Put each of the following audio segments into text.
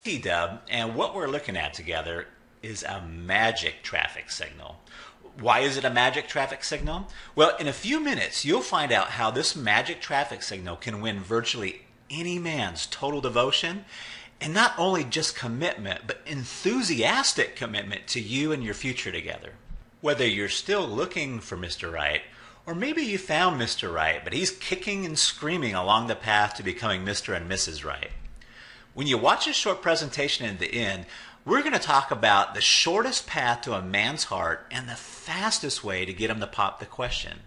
T-dub, and what we're looking at together is a magic traffic signal. Why is it a magic traffic signal? Well, in a few minutes, you'll find out how this magic traffic signal can win virtually any man's total devotion, and not only just commitment, but enthusiastic commitment to you and your future together. Whether you're still looking for Mr. Right, or maybe you found Mr. Right, but he's kicking and screaming along the path to becoming Mr. and Mrs. Right. When you watch this short presentation in the end, we're going to talk about the shortest path to a man's heart and the fastest way to get him to pop the question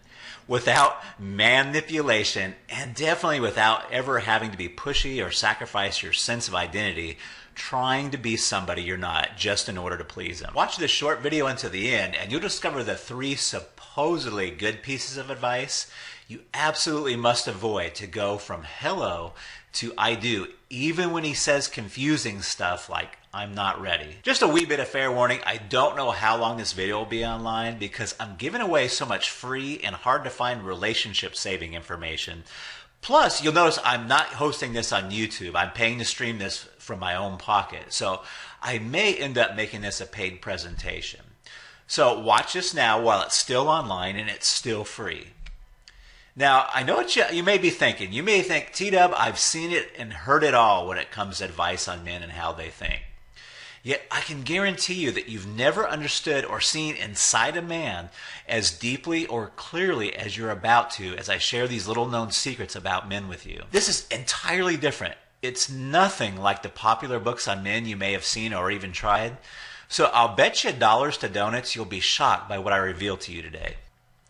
without manipulation, and definitely without ever having to be pushy or sacrifice your sense of identity trying to be somebody you're not just in order to please him. Watch this short video until the end and you'll discover the 3 supposedly good pieces of advice you absolutely must avoid to go from hello to I do, even when he says confusing stuff like I'm not ready. Just a wee bit of fair warning, I don't know how long this video will be online because I'm giving away so much free and hard to find relationship saving information. Plus, you'll notice I'm not hosting this on YouTube. I'm paying to stream this from my own pocket. So I may end up making this a paid presentation. So watch this now while it's still online and it's still free. Now, I know what you may be thinking. You may think, T-Dub, I've seen it and heard it all when it comes to advice on men and how they think. Yet I can guarantee you that you've never understood or seen inside a man as deeply or clearly as you're about to as I share these little known secrets about men with you. This is entirely different. It's nothing like the popular books on men you may have seen or even tried. So I'll bet you dollars to donuts you'll be shocked by what I reveal to you today.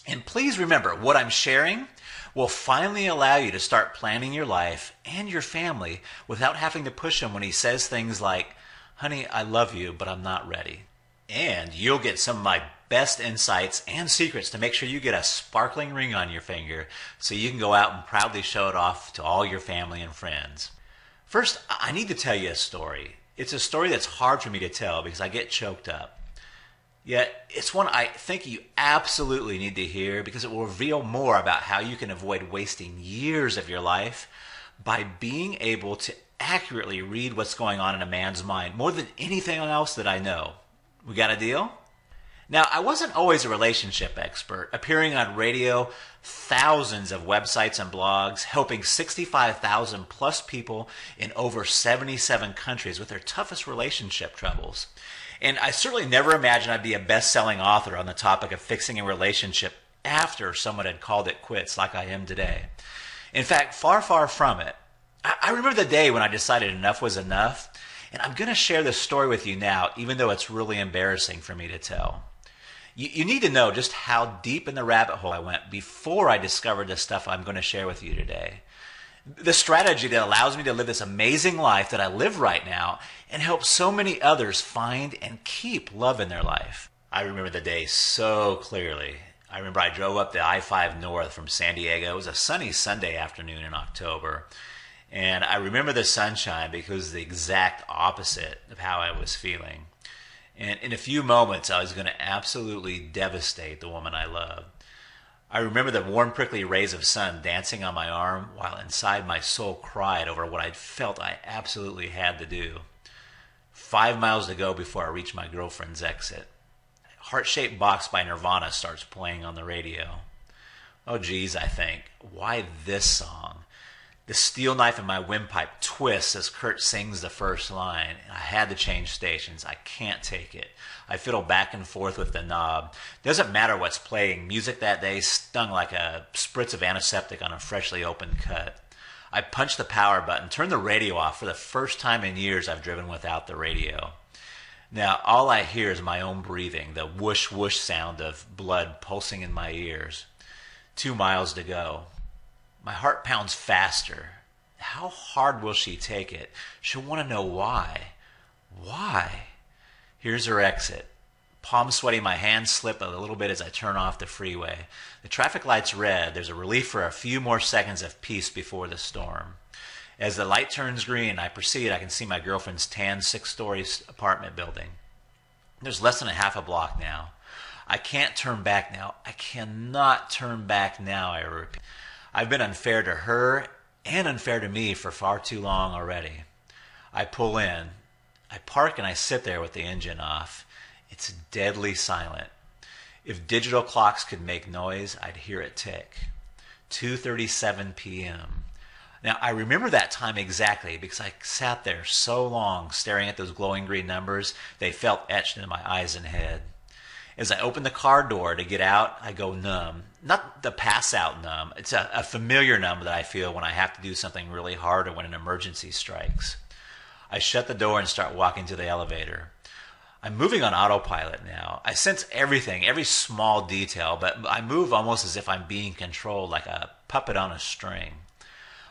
And please remember, what I'm sharing will finally allow you to start planning your life and your family without having to push him when he says things like, honey, I love you, but I'm not ready. And you'll get some of my best insights and secrets to make sure you get a sparkling ring on your finger so you can go out and proudly show it off to all your family and friends. First, I need to tell you a story. It's a story that's hard for me to tell because I get choked up. Yet, it's one I think you absolutely need to hear because it will reveal more about how you can avoid wasting years of your life by being able to accurately read what's going on in a man's mind more than anything else that I know. We got a deal? Now, I wasn't always a relationship expert, appearing on radio, thousands of websites and blogs, helping 65,000 plus people in over 77 countries with their toughest relationship troubles. And I certainly never imagined I'd be a best-selling author on the topic of fixing a relationship after someone had called it quits like I am today. In fact, far, far from it. I remember the day when I decided enough was enough, and I'm going to share this story with you now, even though it's really embarrassing for me to tell. You need to know just how deep in the rabbit hole I went before I discovered the stuff I'm going to share with you today. The strategy that allows me to live this amazing life that I live right now and help so many others find and keep love in their life. I remember the day so clearly. I remember I drove up the I-5 north from San Diego. It was a sunny Sunday afternoon in October. And I remember the sunshine because it was the exact opposite of how I was feeling. And in a few moments, I was going to absolutely devastate the woman I loved. I remember the warm, prickly rays of sun dancing on my arm while inside my soul cried over what I felt I absolutely had to do. 5 miles to go before I reach my girlfriend's exit. Heart-Shaped Box by Nirvana starts playing on the radio. Oh geez, I think, why this song? The steel knife in my windpipe twists as Kurt sings the first line. I had to change stations. I can't take it. I fiddle back and forth with the knob. Doesn't matter what's playing. Music that day stung like a spritz of antiseptic on a freshly opened cut. I punch the power button, turn the radio off. For the first time in years, I've driven without the radio. Now, all I hear is my own breathing, the whoosh whoosh sound of blood pulsing in my ears. 2 miles to go. My heart pounds faster. How hard will she take it? She'll want to know why. Why? Here's her exit. Palms sweaty, my hands slip a little bit as I turn off the freeway. The traffic light's red. There's a relief for a few more seconds of peace before the storm. As the light turns green, I proceed. I can see my girlfriend's tan 6-story apartment building. There's less than a half a block now. I can't turn back now. I cannot turn back now, I repeat. I've been unfair to her and unfair to me for far too long already. I pull in. I park and I sit there with the engine off. It's deadly silent. If digital clocks could make noise, I'd hear it tick. 2:37 p.m. Now, I remember that time exactly because I sat there so long staring at those glowing green numbers, they felt etched into my eyes and head. As I open the car door to get out, I go numb. Not the pass out numb. It's a familiar numb that I feel when I have to do something really hard or when an emergency strikes. I shut the door and start walking to the elevator. I'm moving on autopilot now. I sense everything, every small detail, but I move almost as if I'm being controlled like a puppet on a string.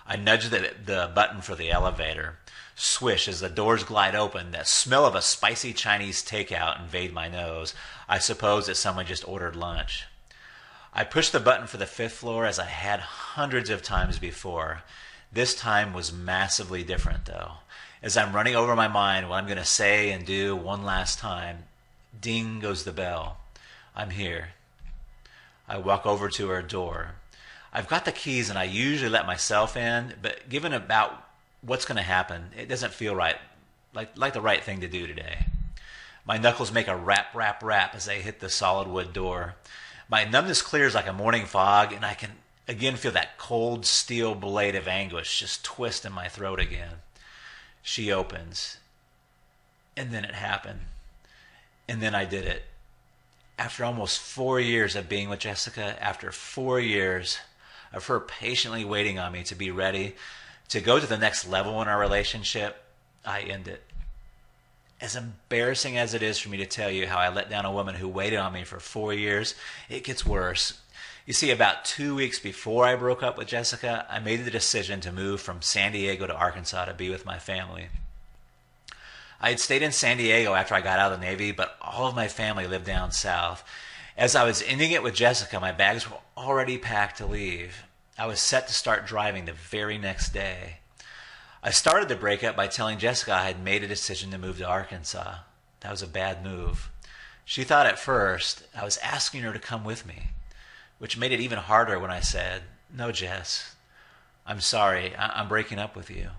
I nudge the button for the elevator. Swish as the doors glide open. That smell of a spicy Chinese takeout invade my nose. I suppose that someone just ordered lunch. I push the button for the 5th floor as I had hundreds of times before. This time was massively different, though. As I'm running over my mind what I'm going to say and do one last time, ding goes the bell. I'm here. I walk over to her door. I've got the keys and I usually let myself in, but given about what's going to happen, it doesn't feel right, like the right thing to do today. My knuckles make a rap, rap, rap as they hit the solid wood door. My numbness clears like a morning fog, and I can again feel that cold steel blade of anguish just twist in my throat again. She opens, and then it happened, and then I did it. After almost 4 years of being with Jessica, after 4 years of her patiently waiting on me to be ready to go to the next level in our relationship, I end it. As embarrassing as it is for me to tell you how I let down a woman who waited on me for 4 years, it gets worse. You see, about 2 weeks before I broke up with Jessica, I made the decision to move from San Diego to Arkansas to be with my family. I had stayed in San Diego after I got out of the Navy, but all of my family lived down south. As I was ending it with Jessica, my bags were already packed to leave. I was set to start driving the very next day. I started the breakup by telling Jessica I had made a decision to move to Arkansas. That was a bad move. She thought at first I was asking her to come with me, which made it even harder when I said, "No, Jess, I'm sorry, I'm breaking up with you."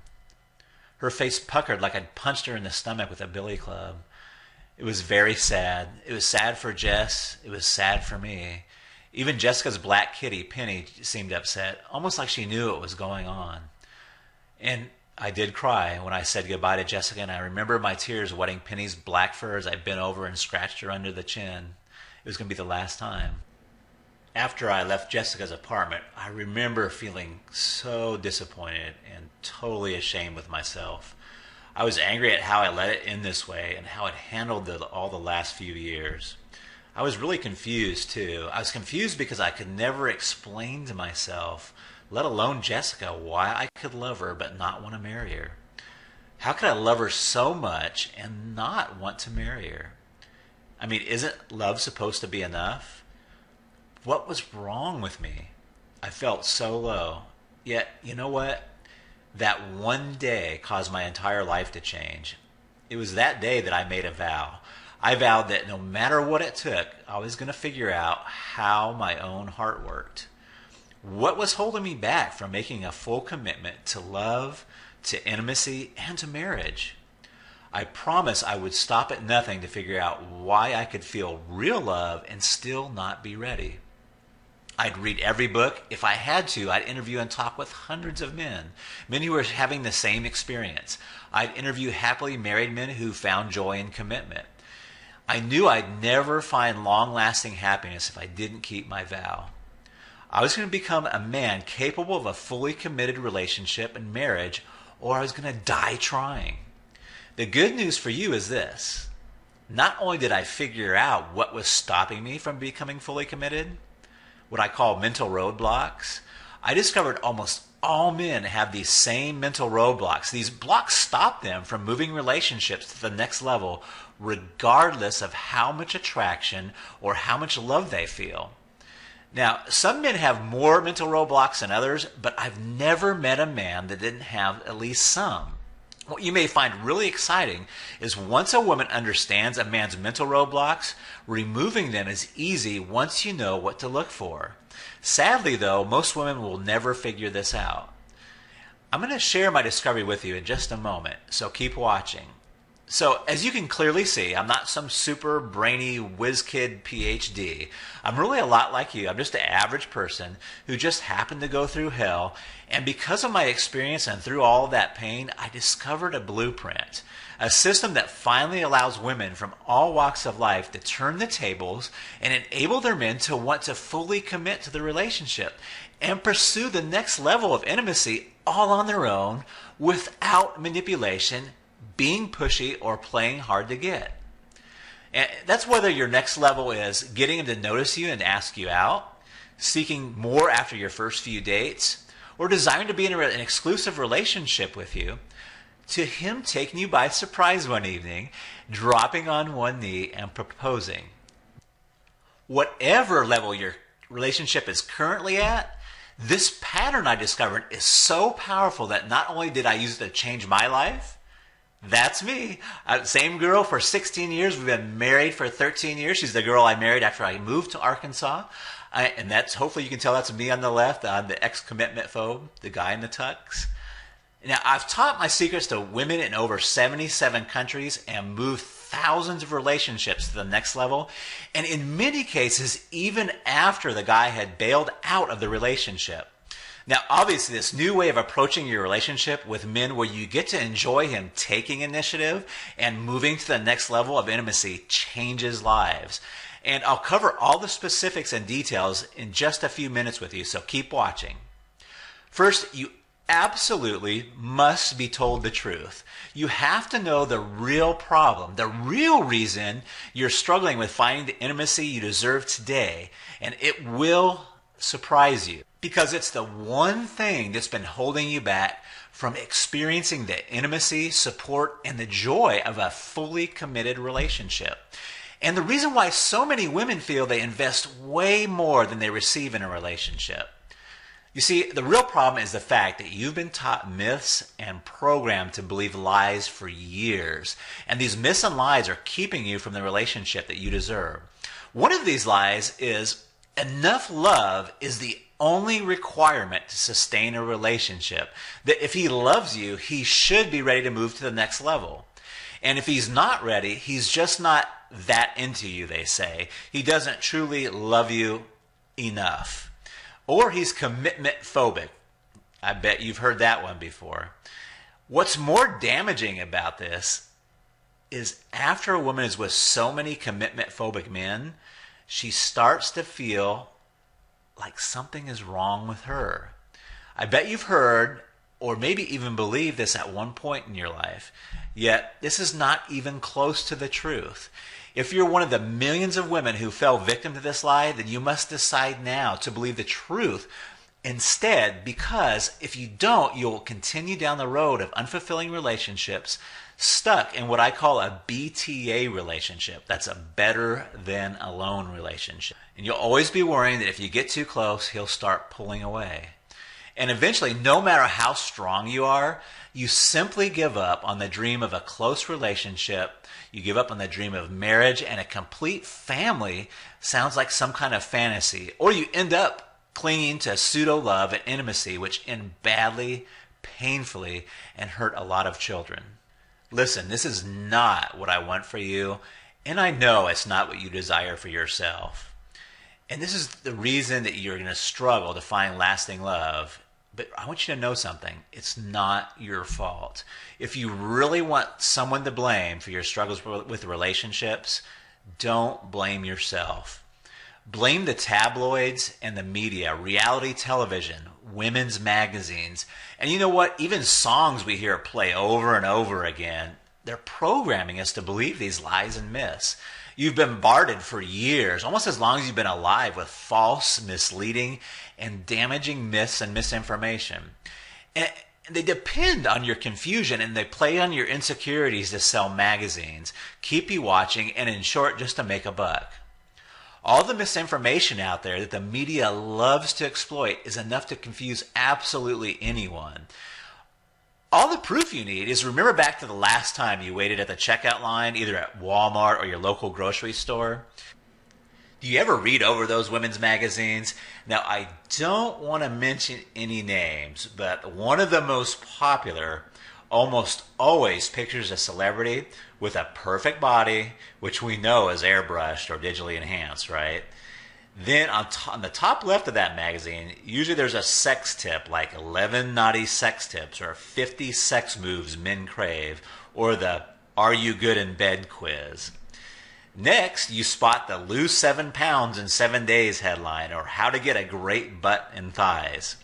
Her face puckered like I'd punched her in the stomach with a billy club. It was very sad. It was sad for Jess. It was sad for me. Even Jessica's black kitty, Penny, seemed upset, almost like she knew what was going on. And I did cry when I said goodbye to Jessica, and I remember my tears wetting Penny's black fur as I bent over and scratched her under the chin. It was going to be the last time. After I left Jessica's apartment, I remember feeling so disappointed and totally ashamed with myself. I was angry at how I let it end this way and how it handled all the last few years. I was really confused, too. I was confused because I could never explain to myself, let alone Jessica, why I could love her but not want to marry her. How could I love her so much and not want to marry her? I mean, isn't love supposed to be enough? What was wrong with me? I felt so low. Yet, you know what? That one day caused my entire life to change. It was that day that I made a vow. I vowed that no matter what it took, I was going to figure out how my own heart worked. What was holding me back from making a full commitment to love, to intimacy, and to marriage? I promised I would stop at nothing to figure out why I could feel real love and still not be ready. I'd read every book. If I had to, I'd interview and talk with hundreds of men who were having the same experience. I'd interview happily married men who found joy in commitment. I knew I'd never find long-lasting happiness if I didn't keep my vow. I was going to become a man capable of a fully committed relationship and marriage, or I was going to die trying. The good news for you is this. Not only did I figure out what was stopping me from becoming fully committed, what I call mental roadblocks, I discovered almost all men have these same mental roadblocks. These blocks stop them from moving relationships to the next level, regardless of how much attraction or how much love they feel. Now, some men have more mental roadblocks than others, but I've never met a man that didn't have at least some. What you may find really exciting is once a woman understands a man's mental roadblocks, removing them is easy once you know what to look for. Sadly, though, most women will never figure this out. I'm going to share my discovery with you in just a moment, so keep watching. So, as you can clearly see, I'm not some super brainy whiz kid PhD. I'm really a lot like you. I'm just an average person who just happened to go through hell. And because of my experience and through all of that pain, I discovered a blueprint. A system that finally allows women from all walks of life to turn the tables and enable their men to want to fully commit to the relationship and pursue the next level of intimacy all on their own without manipulation, being pushy, or playing hard to get. And that's whether your next level is getting him to notice you and ask you out, seeking more after your first few dates, or desiring to be in an exclusive relationship with you, to him taking you by surprise one evening, dropping on one knee and proposing. Whatever level your relationship is currently at, this pattern I discovered is so powerful that not only did I use it to change my life, that's me. Same girl for 16 years. We've been married for 13 years. She's the girl I married after I moved to Arkansas. And that's, hopefully you can tell that's me on the left. I'm the ex-commitment phobe, the guy in the tux. Now, I've taught my secrets to women in over 77 countries and moved thousands of relationships to the next level. And in many cases, even after the guy had bailed out of the relationship. Now, obviously, this new way of approaching your relationship with men where you get to enjoy him taking initiative and moving to the next level of intimacy changes lives. And I'll cover all the specifics and details in just a few minutes with you, so keep watching. First, you absolutely must be told the truth. You have to know the real problem, the real reason you're struggling with finding the intimacy you deserve today, and it will surprise you. Because it's the one thing that's been holding you back from experiencing the intimacy, support, and the joy of a fully committed relationship. And the reason why so many women feel they invest way more than they receive in a relationship. You see, the real problem is the fact that you've been taught myths and programmed to believe lies for years. And these myths and lies are keeping you from the relationship that you deserve. One of these lies is enough love is the only requirement to sustain a relationship. That if he loves you, he should be ready to move to the next level. And if he's not ready, he's just not that into you, they say. He doesn't truly love you enough. Or he's commitment phobic. I bet you've heard that one before. What's more damaging about this is after a woman is with so many commitment phobic men, she starts to feel like something is wrong with her. I bet you've heard or maybe even believed this at one point in your life, yet this is not even close to the truth. If you're one of the millions of women who fell victim to this lie, then you must decide now to believe the truth instead, because if you don't, you'll continue down the road of unfulfilling relationships, stuck in what I call a BTA relationship. That's a better than alone relationship. And you'll always be worrying that if you get too close, he'll start pulling away. And eventually, no matter how strong you are, you simply give up on the dream of a close relationship. You give up on the dream of marriage, and a complete family sounds like some kind of fantasy. Or you end up clinging to pseudo-love and intimacy, which end badly, painfully, and hurt a lot of children. Listen, this is not what I want for you, and I know it's not what you desire for yourself. And this is the reason that you're going to struggle to find lasting love. But I want you to know something. It's not your fault. If you really want someone to blame for your struggles with relationships, don't blame yourself. Blame the tabloids and the media, reality television, women's magazines, and you know what? Even songs we hear play over and over again. They're programming us to believe these lies and myths. You've been bombarded for years, almost as long as you've been alive, with false, misleading, and damaging myths and misinformation. And they depend on your confusion, and they play on your insecurities to sell magazines, keep you watching, and in short, just to make a buck. All the misinformation out there that the media loves to exploit is enough to confuse absolutely anyone. All the proof you need is remember back to the last time you waited at the checkout line, either at Walmart or your local grocery store. Do you ever read over those women's magazines? Now, I don't want to mention any names, but one of the most popular almost always pictures a celebrity with a perfect body, which we know is airbrushed or digitally enhanced, right? Then on the top left of that magazine, usually there's a sex tip, like 11 naughty sex tips or 50 sex moves men crave, or the Are You Good in Bed quiz. Next, you spot the Lose 7 Pounds in 7 Days headline, or How to Get a Great Butt and Thighs.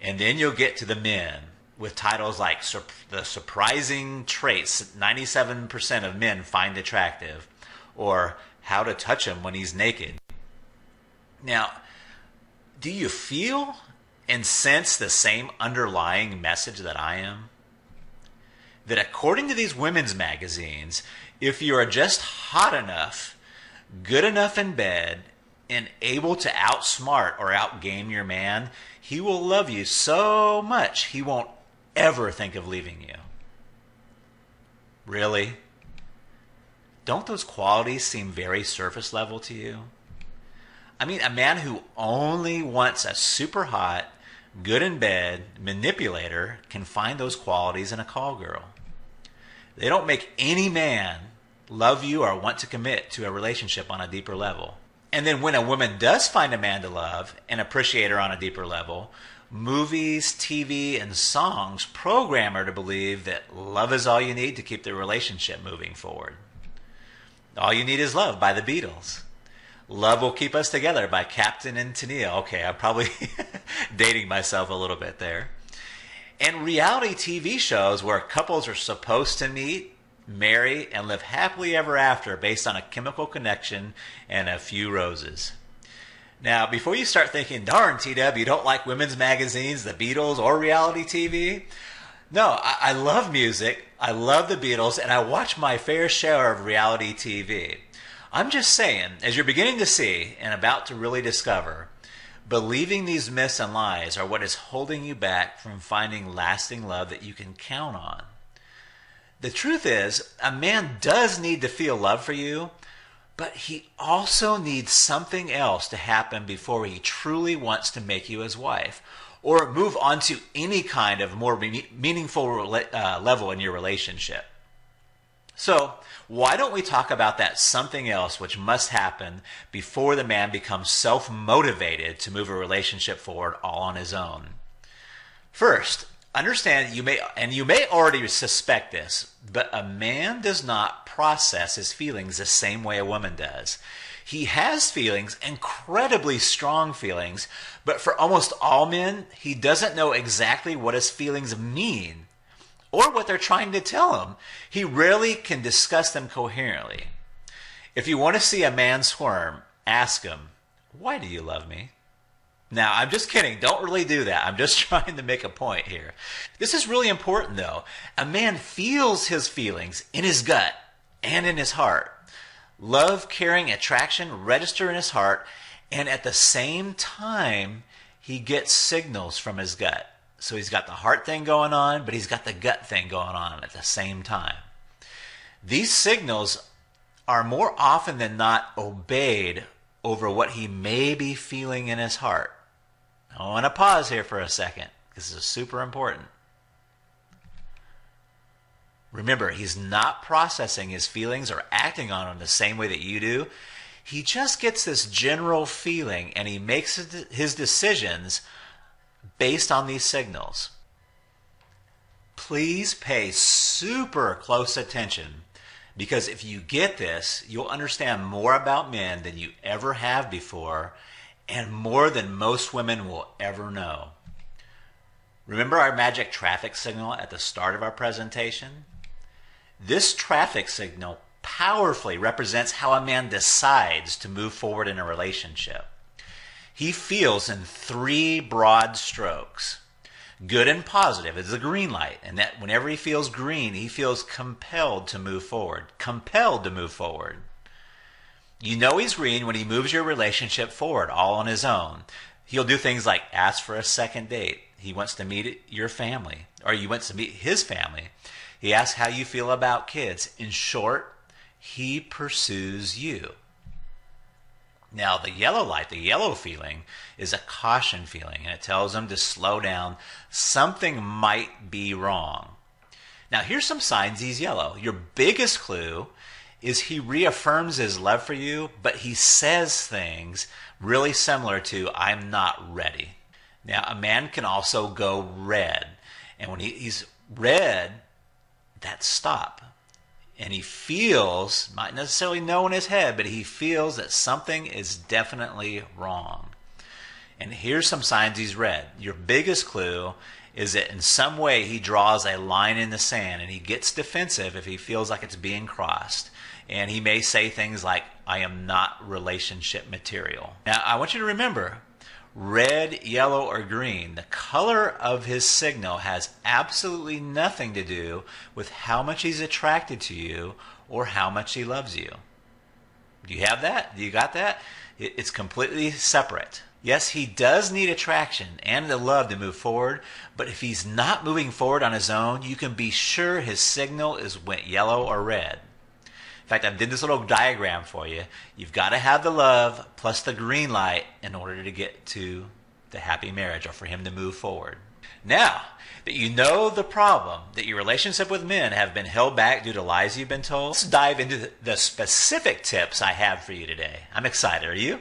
And then you'll get to the men with titles like The Surprising Traits 97% of Men Find Attractive, or How to Touch Him When He's Naked. Now, do you feel and sense the same underlying message that I am? That according to these women's magazines, if you are just hot enough, good enough in bed, and able to outsmart or outgame your man, he will love you so much he won't ever think of leaving you. Really? Don't those qualities seem very surface level to you? I mean, a man who only wants a super hot, good in bed manipulator can find those qualities in a call girl. They don't make any man love you or want to commit to a relationship on a deeper level. And then when a woman does find a man to love and appreciate her on a deeper level, movies, TV, and songs program her to believe that love is all you need to keep the relationship moving forward. All You Need Is Love by the Beatles. Love Will Keep Us Together by Captain and Tennille. Okay, I'm probably dating myself a little bit there. And reality TV shows where couples are supposed to meet, marry, and live happily ever after based on a chemical connection and a few roses. Now, before you start thinking, darn, T-Dub, you don't like women's magazines, the Beatles, or reality TV? No, I love music, I love the Beatles, and I watch my fair share of reality TV. I'm just saying, as you're beginning to see and about to really discover, believing these myths and lies are what is holding you back from finding lasting love that you can count on. The truth is, a man does need to feel love for you, but he also needs something else to happen before he truly wants to make you his wife, or move on to any kind of more meaningful level in your relationship. So, why don't we talk about that something else which must happen before the man becomes self-motivated to move a relationship forward all on his own? First, understand you may already suspect this, but a man does not process his feelings the same way a woman does. He has feelings, incredibly strong feelings, but for almost all men, he doesn't know exactly what his feelings mean or what they're trying to tell him. He rarely can discuss them coherently. If you want to see a man squirm, ask him, "Why do you love me?" Now, I'm just kidding. Don't really do that. I'm just trying to make a point here. This is really important, though. A man feels his feelings in his gut and in his heart. Love, caring, attraction register in his heart, and at the same time, he gets signals from his gut. So he's got the heart thing going on, but he's got the gut thing going on at the same time. These signals are more often than not obeyed over what he may be feeling in his heart. I want to pause here for a second. This is super important. Remember, he's not processing his feelings or acting on them the same way that you do. He just gets this general feeling, and he makes his decisions based on these signals. Please pay super close attention, because if you get this, you'll understand more about men than you ever have before, and more than most women will ever know. Remember our magic traffic signal at the start of our presentation? This traffic signal powerfully represents how a man decides to move forward in a relationship. He feels in 3 broad strokes. Good and positive is the green light, and that whenever he feels green, he feels compelled to move forward. Compelled to move forward. You know he's green when he moves your relationship forward all on his own. He'll do things like ask for a second date. He wants to meet your family, or you want to meet his family. He asks how you feel about kids. In short, he pursues you. Now, the yellow light, the yellow feeling, is a caution feeling, and it tells him to slow down. Something might be wrong. Now, here's some signs he's yellow. Your biggest clue is he reaffirms his love for you, but he says things really similar to, I'm not ready. Now, a man can also go red. And when he's red, that's stop. And he feels, not necessarily know in his head, but he feels that something is definitely wrong. And here's some signs he's red. Your biggest clue is that in some way he draws a line in the sand and he gets defensive if he feels like it's being crossed. And he may say things like, I am not relationship material. Now, I want you to remember, red, yellow, or green, the color of his signal has absolutely nothing to do with how much he's attracted to you or how much he loves you. Do you have that? Do you got that? It's completely separate. Yes, he does need attraction and the love to move forward, but if he's not moving forward on his own, you can be sure his signal went yellow or red. In fact, I did this little diagram for you. You've got to have the love plus the green light in order to get to the happy marriage or for him to move forward. Now that you know the problem, that your relationship with men have been held back due to lies you've been told, let's dive into the specific tips I have for you today. I'm excited. Are you?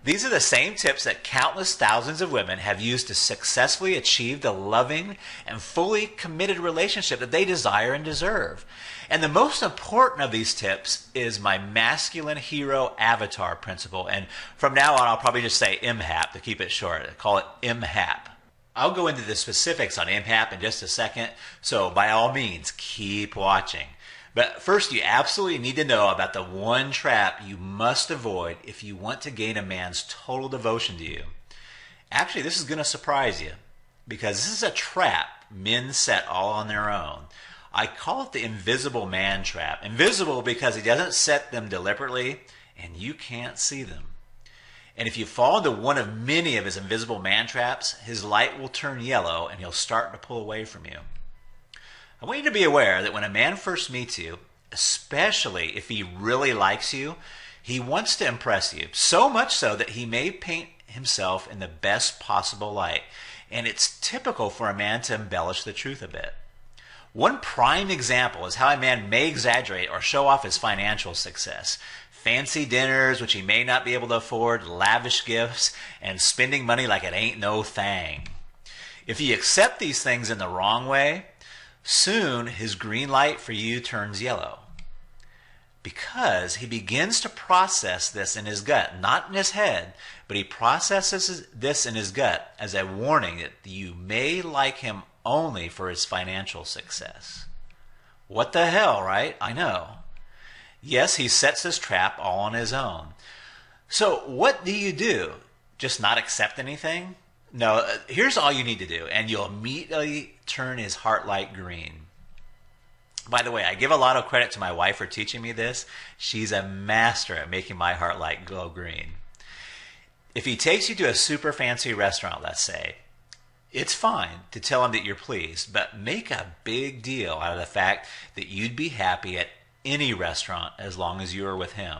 These are the same tips that countless thousands of women have used to successfully achieve the loving and fully committed relationship that they desire and deserve. And the most important of these tips is my masculine hero avatar principle. And from now on, I'll probably just say MHAP to keep it short. I call it MHAP. I'll go into the specifics on MHAP in just a second. So by all means, keep watching. But first, you absolutely need to know about the one trap you must avoid if you want to gain a man's total devotion to you. Actually, this is going to surprise you because this is a trap men set all on their own. I call it the invisible man trap. Invisible because he doesn't set them deliberately and you can't see them. And if you fall into one of many of his invisible man traps, his light will turn yellow and he'll start to pull away from you. I want you to be aware that when a man first meets you, especially if he really likes you, he wants to impress you, so much so that he may paint himself in the best possible light. And it's typical for a man to embellish the truth a bit. One prime example is how a man may exaggerate or show off his financial success. Fancy dinners, which he may not be able to afford, lavish gifts, and spending money like it ain't no thing. If you accept these things in the wrong way, soon his green light for you turns yellow. Because he begins to process this in his gut, not in his head, but he processes this in his gut as a warning that you may like him only for his financial success. What the hell, right? I know. Yes, he sets this trap all on his own. So what do? Just not accept anything? No, here's all you need to do, and you'll immediately turn his heart light green. By the way, I give a lot of credit to my wife for teaching me this. She's a master at making my heart light glow green. If he takes you to a super fancy restaurant, let's say, it's fine to tell him that you're pleased, but make a big deal out of the fact that you'd be happy at any restaurant as long as you are with him.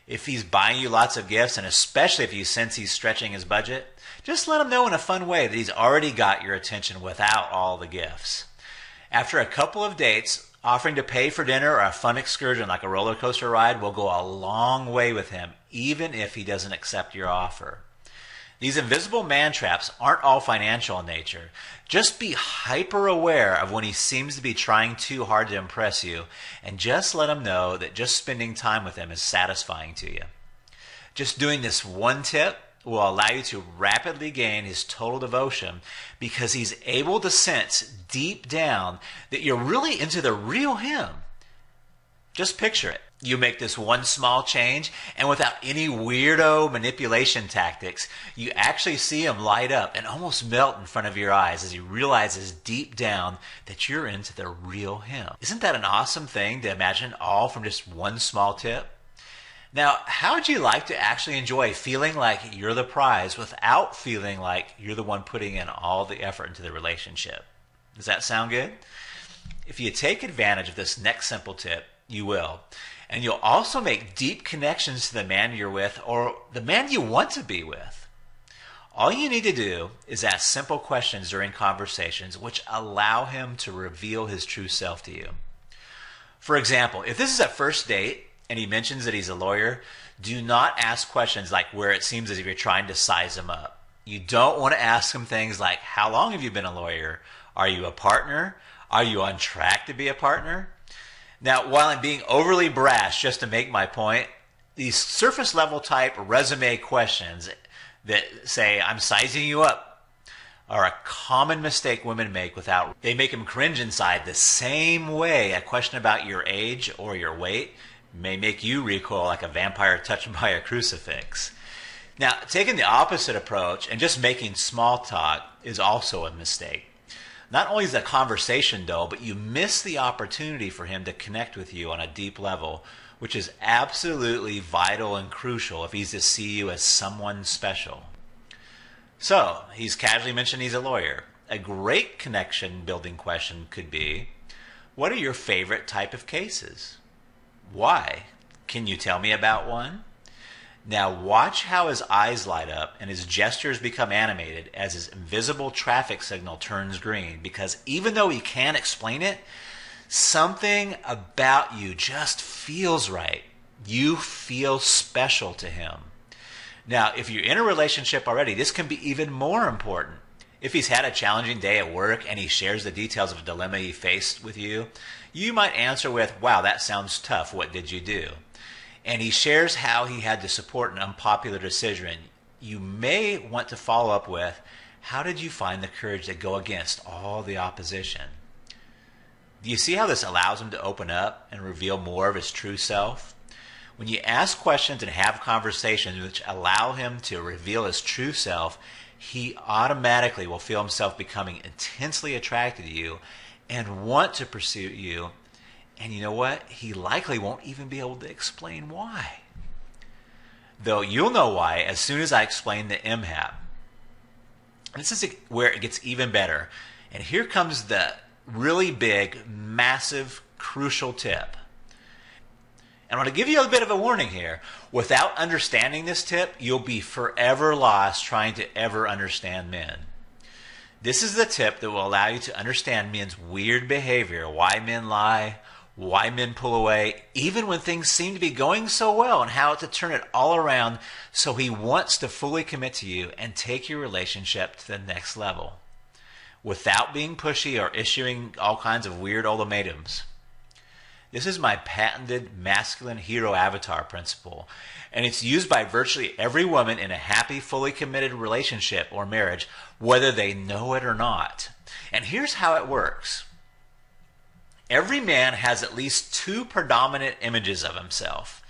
If he's buying you lots of gifts, and especially if you sense he's stretching his budget, just let him know in a fun way that he's already got your attention without all the gifts. After a couple of dates, offering to pay for dinner or a fun excursion like a roller coaster ride will go a long way with him, even if he doesn't accept your offer. These invisible man traps aren't all financial in nature. Just be hyper aware of when he seems to be trying too hard to impress you, and just let him know that just spending time with him is satisfying to you. Just doing this one tip will allow you to rapidly gain his total devotion because he's able to sense deep down that you're really into the real him. Just picture it. You make this one small change, and without any weirdo manipulation tactics, you actually see him light up and almost melt in front of your eyes as he realizes deep down that you're into the real him. Isn't that an awesome thing to imagine, all from just one small tip? Now, how would you like to actually enjoy feeling like you're the prize without feeling like you're the one putting in all the effort into the relationship? Does that sound good? If you take advantage of this next simple tip, you will. And you'll also make deep connections to the man you're with or the man you want to be with. All you need to do is ask simple questions during conversations which allow him to reveal his true self to you. For example, if this is a first date and he mentions that he's a lawyer, do not ask questions like where it seems as if you're trying to size him up. You don't want to ask him things like, how long have you been a lawyer? Are you a partner? Are you on track to be a partner? Now, while I'm being overly brash just to make my point, these surface level type resume questions that say, I'm sizing you up, are a common mistake women make they make them cringe inside the same way a question about your age or your weight may make you recoil like a vampire touched by a crucifix. Now, taking the opposite approach and just making small talk is also a mistake. Not only is the conversation dull, but you miss the opportunity for him to connect with you on a deep level, which is absolutely vital and crucial if he's to see you as someone special. So, he's casually mentioned he's a lawyer. A great connection building question could be, what are your favorite type of cases? Why? Can you tell me about one? Now watch how his eyes light up and his gestures become animated as his invisible traffic signal turns green, because even though he can't explain it, something about you just feels right. You feel special to him. Now, if you're in a relationship already, this can be even more important. If he's had a challenging day at work and he shares the details of a dilemma he faced with you, you might answer with, wow, that sounds tough. What did you do? And he shares how he had to support an unpopular decision. You may want to follow up with, how did you find the courage to go against all the opposition? Do you see how this allows him to open up and reveal more of his true self? When you ask questions and have conversations which allow him to reveal his true self, he automatically will feel himself becoming intensely attracted to you and want to pursue you. And you know what? He likely won't even be able to explain why. Though you'll know why as soon as I explain the MHAP. This is where it gets even better. And here comes the really big, massive, crucial tip. And I'm going to give you a bit of a warning here. Without understanding this tip, you'll be forever lost trying to ever understand men. This is the tip that will allow you to understand men's weird behavior, why men lie, why men pull away, even when things seem to be going so well, and how to turn it all around so he wants to fully commit to you and take your relationship to the next level without being pushy or issuing all kinds of weird ultimatums. This is my patented masculine hero avatar principle, and it's used by virtually every woman in a happy, fully committed relationship or marriage, whether they know it or not. And here's how it works. Every man has at least two predominant images of himself.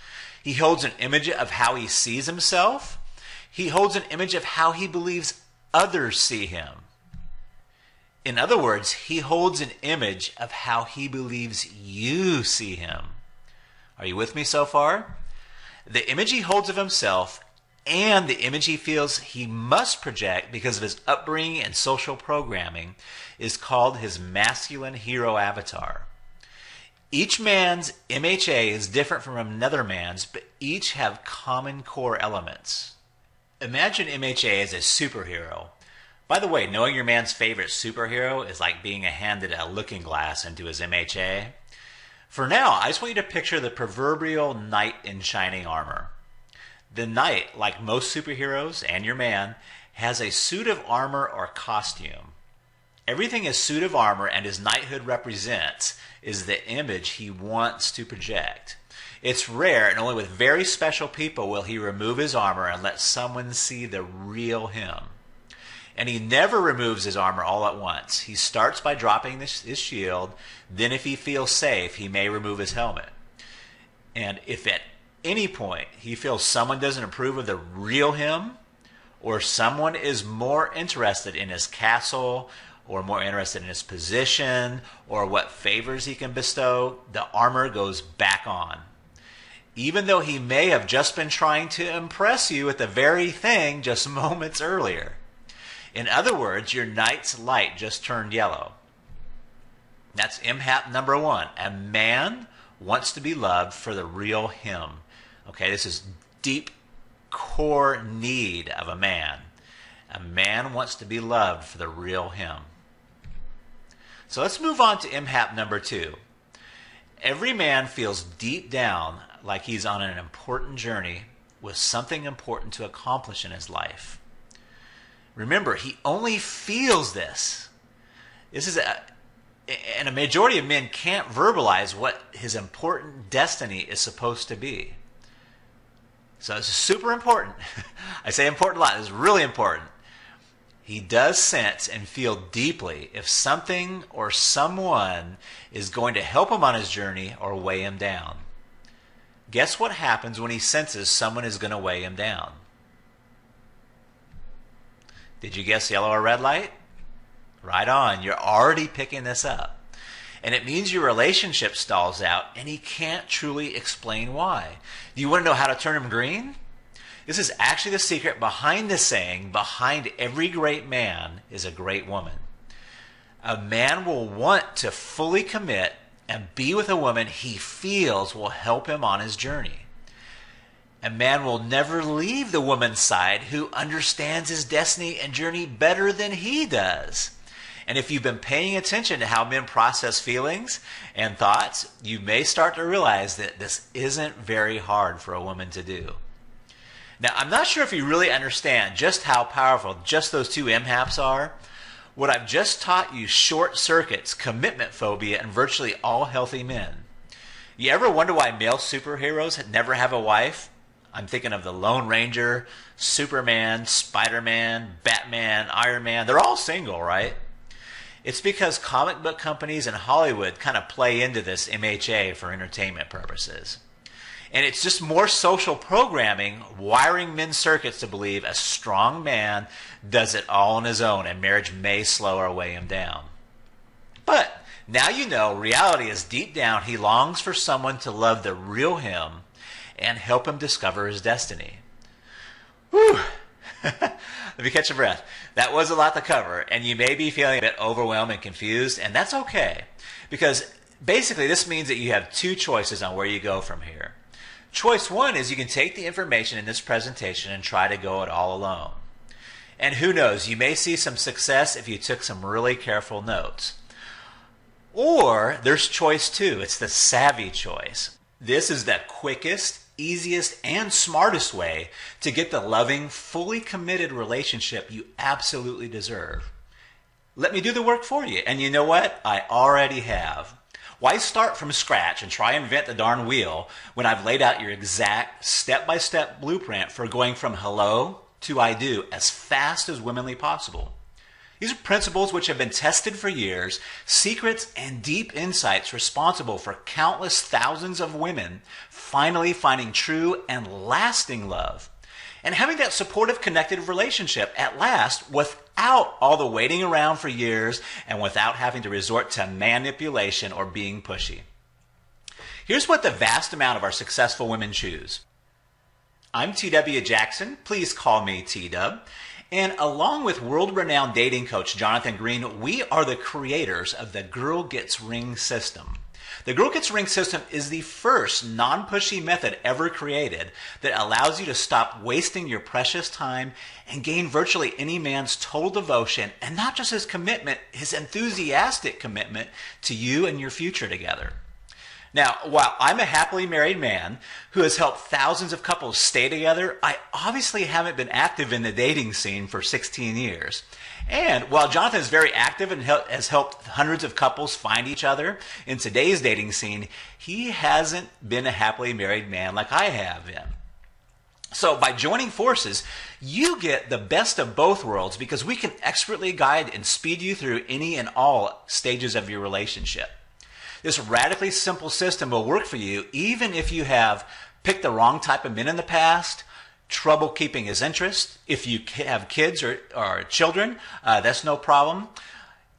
He holds an image of how he sees himself. He holds an image of how he believes others see him. In other words, he holds an image of how he believes you see him. Are you with me so far? The image he holds of himself and the image he feels he must project because of his upbringing and social programming is called his masculine hero avatar. Each man's MHA is different from another man's, but each have common core elements. Imagine MHA as a superhero. By the way, knowing your man's favorite superhero is like being handed a looking glass into his MHA. For now, I just want you to picture the proverbial knight in shining armor. The knight, like most superheroes and your man, has a suit of armor or costume. Everything his suit of armor and his knighthood represents is the image he wants to project. It's rare, and only with very special people will he remove his armor and let someone see the real him. And he never removes his armor all at once. He starts by dropping his shield. Then if he feels safe, he may remove his helmet. And if at any point he feels someone doesn't approve of the real him, or someone is more interested in his castle, or more interested in his position, or what favors he can bestow, the armor goes back on. Even though he may have just been trying to impress you with the very thing just moments earlier. In other words, your knight's light just turned yellow. That's MHAP number one. A man wants to be loved for the real him. Okay, this is deep core need of a man. A man wants to be loved for the real him. So let's move on to MHAP number 2. Every man feels deep down like he's on an important journey with something important to accomplish in his life. Remember, he only feels this. And a majority of men can't verbalize what his important destiny is supposed to be. So it's super important. I say important a lot. It's really important. He does sense and feel deeply if something or someone is going to help him on his journey or weigh him down. Guess what happens when he senses someone is going to weigh him down? Did you guess yellow or red light? Right on. You're already picking this up. And it means your relationship stalls out and he can't truly explain why. Do you want to know how to turn him green? This is actually the secret behind the saying, behind every great man is a great woman. A man will want to fully commit and be with a woman he feels will help him on his journey. A man will never leave the woman's side who understands his destiny and journey better than he does. And if you've been paying attention to how men process feelings and thoughts, you may start to realize that this isn't very hard for a woman to do. Now, I'm not sure if you really understand just how powerful just those 2 MHAPs are. What I've just taught you short circuits commitment phobia in virtually all healthy men. You ever wonder why male superheroes never have a wife? I'm thinking of the Lone Ranger, Superman, Spider-Man, Batman, Iron Man. They're all single, right? It's because comic book companies and Hollywood kind of play into this MHA for entertainment purposes. And it's just more social programming, wiring men's circuits to believe a strong man does it all on his own and marriage may slow or weigh him down. But now you know reality is deep down he longs for someone to love the real him and help him discover his destiny. Whew. Let me catch a breath. That was a lot to cover, and you may be feeling a bit overwhelmed and confused, and that's okay. Because basically this means that you have 2 choices on where you go from here. Choice 1 is you can take the information in this presentation and try to go it all alone. And who knows, you may see some success if you took some really careful notes. Or there's choice 2. It's the savvy choice. This is the quickest, easiest, and smartest way to get the loving, fully committed relationship you absolutely deserve. Let me do the work for you. And you know what? I already have. Why start from scratch and try and invent the darn wheel when I've laid out your exact step-by-step blueprint for going from hello to I do as fast as humanly possible? These are principles which have been tested for years, secrets and deep insights responsible for countless thousands of women finally finding true and lasting love and having that supportive, connected relationship at last without all the waiting around for years and without having to resort to manipulation or being pushy. Here's what the vast amount of our successful women choose. I'm T.W. Jackson. Please call me T-Dub. And along with world-renowned dating coach Jonathan Green, we are the creators of the Girl Gets Ring system. The Girl Gets Ring system is the first non-pushy method ever created that allows you to stop wasting your precious time and gain virtually any man's total devotion, and not just his commitment, his enthusiastic commitment to you and your future together. Now, while I'm a happily married man who has helped thousands of couples stay together, I obviously haven't been active in the dating scene for 16 years. And while Jonathan is very active and has helped hundreds of couples find each other in today's dating scene, he hasn't been a happily married man like I have been. So by joining forces, you get the best of both worlds because we can expertly guide and speed you through any and all stages of your relationship. This radically simple system will work for you even if you have picked the wrong type of men in the past, trouble keeping his interest. If you have kids or children, that's no problem.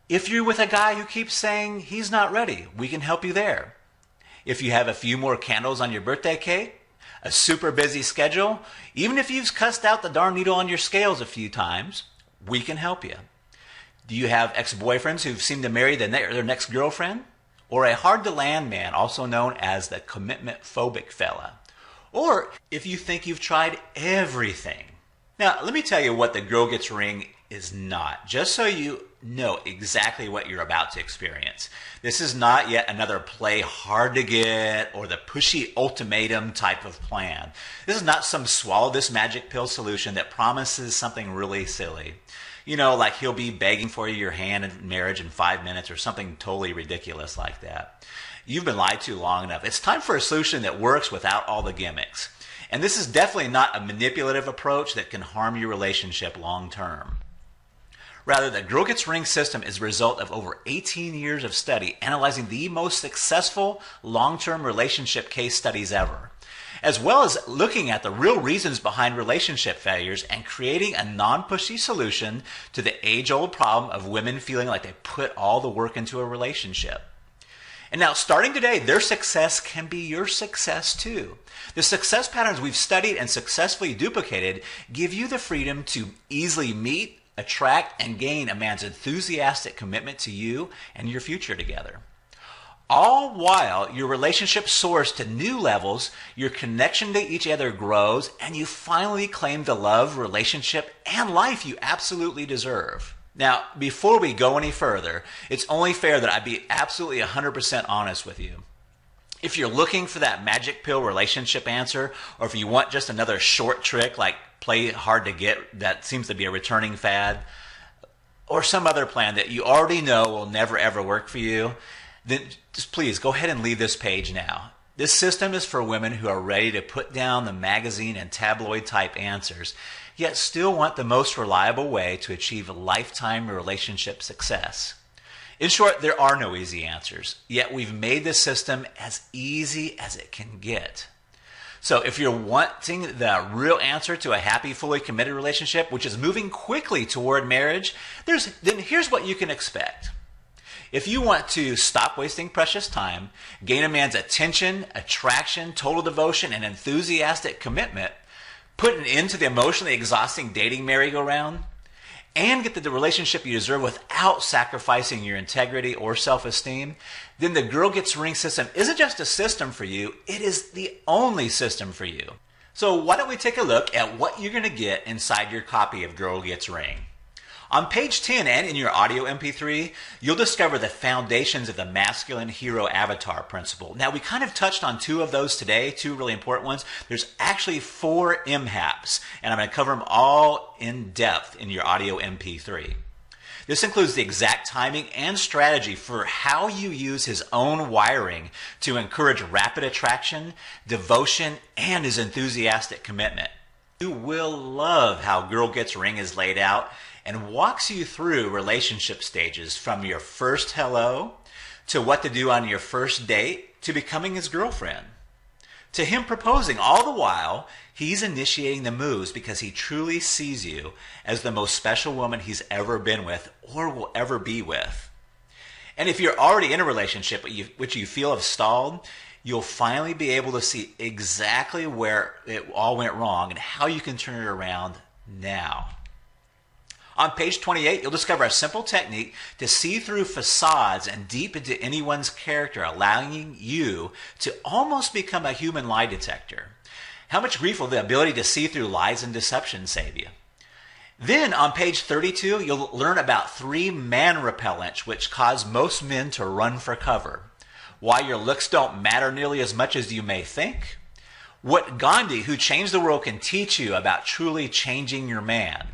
If you're with a guy who keeps saying he's not ready, we can help you there. If you have a few more candles on your birthday cake, a super busy schedule, even if you've cussed out the darn needle on your scales a few times, we can help you. Do you have ex-boyfriends who seem to marry their next girlfriend? Or a hard-to-land man, also known as the commitment-phobic fella? Or if you think you've tried everything Now, let me tell you what the Girl Gets Ring is not, just so you know exactly what you're about to experience. This is not yet another play hard to get or the pushy ultimatum type of plan. This is not some swallow this magic pill solution that promises something really silly. You know, like he'll be begging for your hand in marriage in 5 minutes or something totally ridiculous like that. You've been lied to long enough. It's time for a solution that works without all the gimmicks. And this is definitely not a manipulative approach that can harm your relationship long term. Rather, the Girl Gets Ring system is a result of over 18 years of study analyzing the most successful long-term relationship case studies ever, as well as looking at the real reasons behind relationship failures and creating a non-pushy solution to the age-old problem of women feeling like they put all the work into a relationship. And now, starting today, their success can be your success too. The success patterns we've studied and successfully duplicated give you the freedom to easily meet, attract, and gain a man's enthusiastic commitment to you and your future together. All while your relationship soars to new levels, your connection to each other grows, and you finally claim the love, relationship, and life you absolutely deserve. Now, before we go any further, it's only fair that I be absolutely 100% honest with you. If you're looking for that magic pill relationship answer, or if you want just another short trick like play hard to get that seems to be a returning fad, or some other plan that you already know will never ever work for you, then just please go ahead and leave this page now. This system is for women who are ready to put down the magazine and tabloid type answers, yet still want the most reliable way to achieve a lifetime relationship success. In short, there are no easy answers, yet we've made this system as easy as it can get. So if you're wanting the real answer to a happy, fully committed relationship, which is moving quickly toward marriage, then here's what you can expect. If you want to stop wasting precious time, gain a man's attention, attraction, total devotion, and enthusiastic commitment, put an end to the emotionally exhausting dating merry-go-round, and get the relationship you deserve without sacrificing your integrity or self-esteem, then the Girl Gets Ring system isn't just a system for you, it is the only system for you. So why don't we take a look at what you're going to get inside your copy of Girl Gets Ring. On page 10 and in your audio MP3, you'll discover the foundations of the masculine hero avatar principle. Now, we kind of touched on 2 of those today, 2 really important ones. There's actually 4 MHAPs, and I'm going to cover them all in depth in your audio MP3. This includes the exact timing and strategy for how you use his own wiring to encourage rapid attraction, devotion, and his enthusiastic commitment. You will love how Girl Gets Ring is laid out and walks you through relationship stages from your first hello to what to do on your first date to becoming his girlfriend. To him proposing, all the while, he's initiating the moves because he truly sees you as the most special woman he's ever been with or will ever be with. And if you're already in a relationship which you feel have stalled, you'll finally be able to see exactly where it all went wrong and how you can turn it around now. On page 28, you'll discover a simple technique to see through facades and deep into anyone's character, allowing you to almost become a human lie detector. How much grief will the ability to see through lies and deception save you? Then on page 32, you'll learn about 3 man repellents which cause most men to run for cover. Why your looks don't matter nearly as much as you may think. What Gandhi, who changed the world, can teach you about truly changing your man.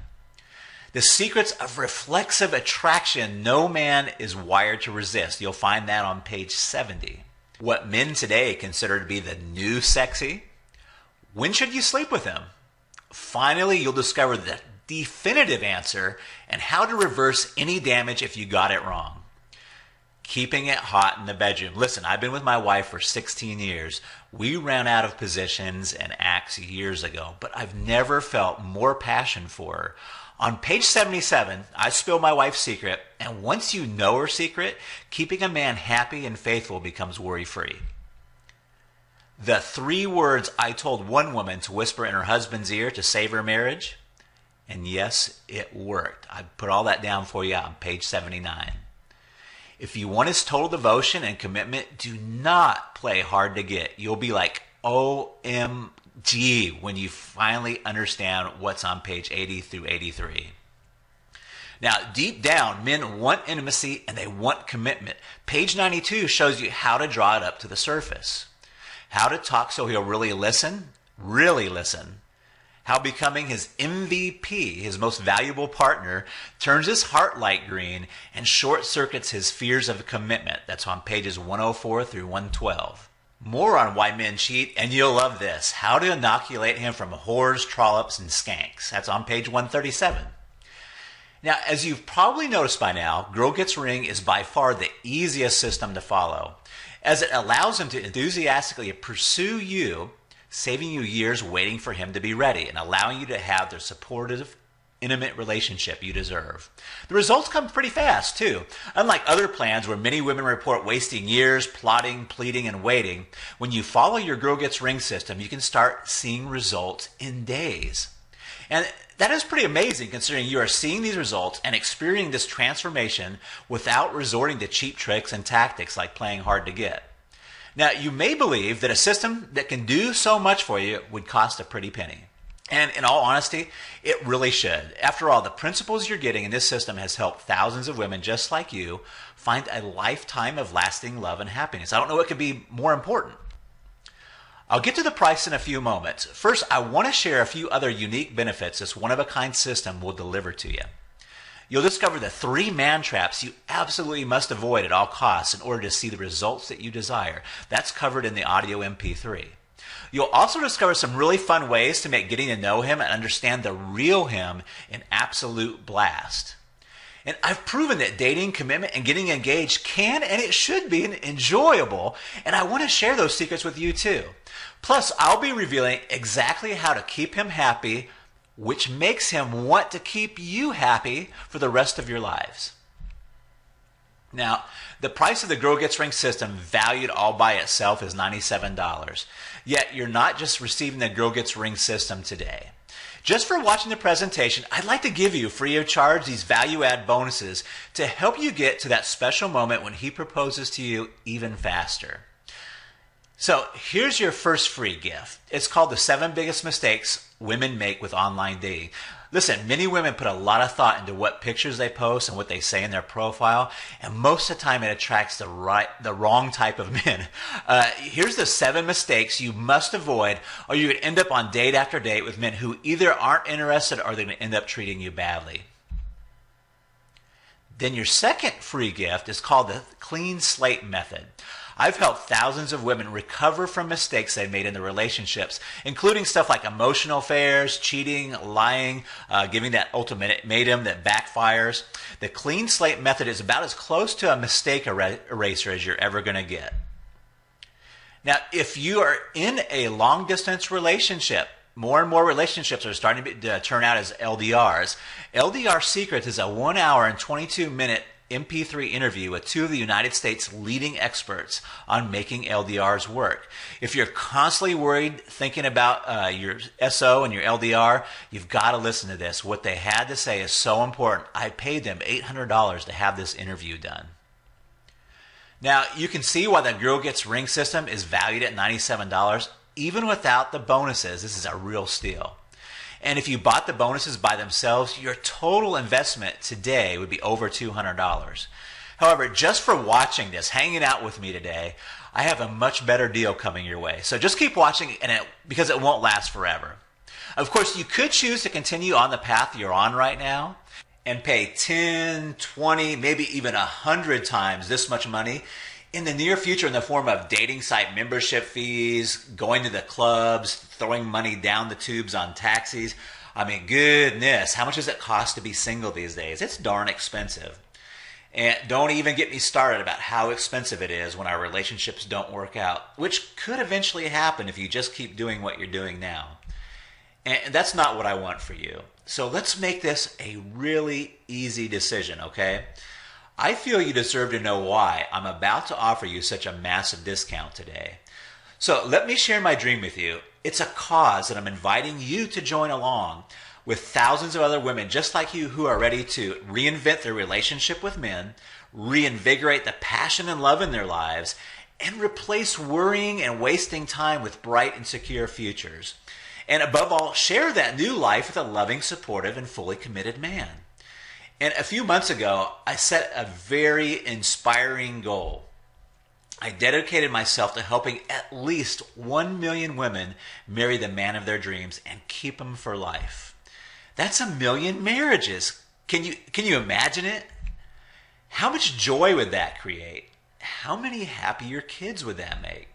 The secrets of reflexive attraction no man is wired to resist. You'll find that on page 70. What men today consider to be the new sexy. When should you sleep with him? Finally, you'll discover the definitive answer and how to reverse any damage if you got it wrong. Keeping it hot in the bedroom. Listen, I've been with my wife for 16 years. We ran out of positions and acts years ago, but I've never felt more passion for her. On page 77, I spill my wife's secret, and once you know her secret, keeping a man happy and faithful becomes worry-free. The 3 words I told one woman to whisper in her husband's ear to save her marriage, and yes, it worked. I put all that down for you on page 79. If you want his total devotion and commitment, do not play hard to get. You'll be like, OMG, Gee, when you finally understand what's on page 80 through 83. Now, deep down, men want intimacy and they want commitment. Page 92 shows you how to draw it up to the surface. How to talk so he'll really listen. How becoming his MVP, his most valuable partner, turns his heart light green and short circuits his fears of commitment. That's on pages 104 through 112. More on why men cheat, and you'll love this. How to inoculate him from whores, trollops, and skanks. That's on page 137. Now, as you've probably noticed by now, Girl Gets Ring is by far the easiest system to follow, as it allows him to enthusiastically pursue you, saving you years waiting for him to be ready and allowing you to have the supportive, intimate relationship you deserve. The results come pretty fast, too. Unlike other plans where many women report wasting years plotting, pleading, and waiting, when you follow your Girl Gets Ring system, you can start seeing results in days. And that is pretty amazing considering you are seeing these results and experiencing this transformation without resorting to cheap tricks and tactics like playing hard to get. Now, you may believe that a system that can do so much for you would cost a pretty penny. And in all honesty, it really should. After all, the principles you're getting in this system has helped thousands of women just like you find a lifetime of lasting love and happiness. I don't know what could be more important. I'll get to the price in a few moments. First, I want to share a few other unique benefits this one-of-a-kind system will deliver to you. You'll discover the 3 man traps you absolutely must avoid at all costs in order to see the results that you desire. That's covered in the audio MP3. You'll also discover some really fun ways to make getting to know him and understand the real him an absolute blast. And I've proven that dating, commitment, and getting engaged can and it should be enjoyable, and I want to share those secrets with you too. Plus, I'll be revealing exactly how to keep him happy, which makes him want to keep you happy for the rest of your lives. Now, the price of the Girl Gets Ring system, valued all by itself, is $97. Yet, you're not just receiving the Girl Gets Ring system today. Just for watching the presentation, I'd like to give you, free of charge, these value-add bonuses to help you get to that special moment when he proposes to you even faster. So here's your first free gift. It's called the 7 Biggest Mistakes Women Make with Online Dating. Listen, many women put a lot of thought into what pictures they post and what they say in their profile, and most of the time it attracts the wrong type of men. Here's the 7 mistakes you must avoid, or you're going to end up on date after date with men who either aren't interested or they're going to end up treating you badly. Then your second free gift is called the Clean Slate Method. I've helped thousands of women recover from mistakes they made in their relationships, including stuff like emotional affairs, cheating, lying, giving that ultimatum that backfires. The Clean Slate Method is about as close to a mistake eraser as you're ever going to get. Now, if you are in a long-distance relationship, more and more relationships are starting to turn out as LDRs. LDR Secrets is a 1 hour and 22-minute MP3 interview with 2 of the United States' leading experts on making LDRs work. If you're constantly worried, thinking about your SO and your LDR, you've got to listen to this. What they had to say is so important. I paid them $800 to have this interview done. Now, you can see why the Girl Gets Ring system is valued at $97. Even without the bonuses, this is a real steal. And if you bought the bonuses by themselves, your total investment today would be over $200. However, just for watching this, hanging out with me today, I have a much better deal coming your way. So just keep watching because it won't last forever. Of course, you could choose to continue on the path you're on right now and pay 10, 20, maybe even 100 times this much money in the near future in the form of dating site membership fees, going to the clubs, throwing money down the tubes on taxis. I mean, goodness, how much does it cost to be single these days? It's darn expensive. And don't even get me started about how expensive it is when our relationships don't work out, which could eventually happen if you just keep doing what you're doing now. And that's not what I want for you. So let's make this a really easy decision, okay? I feel you deserve to know why I'm about to offer you such a massive discount today. So let me share my dream with you. It's a cause that I'm inviting you to join along with thousands of other women just like you who are ready to reinvent their relationship with men, reinvigorate the passion and love in their lives, and replace worrying and wasting time with bright and secure futures. And above all, share that new life with a loving, supportive, and fully committed man. And a few months ago, I set a very inspiring goal. I dedicated myself to helping at least 1 million women marry the man of their dreams and keep them for life. That's 1 million marriages. Can you imagine it? How much joy would that create? How many happier kids would that make?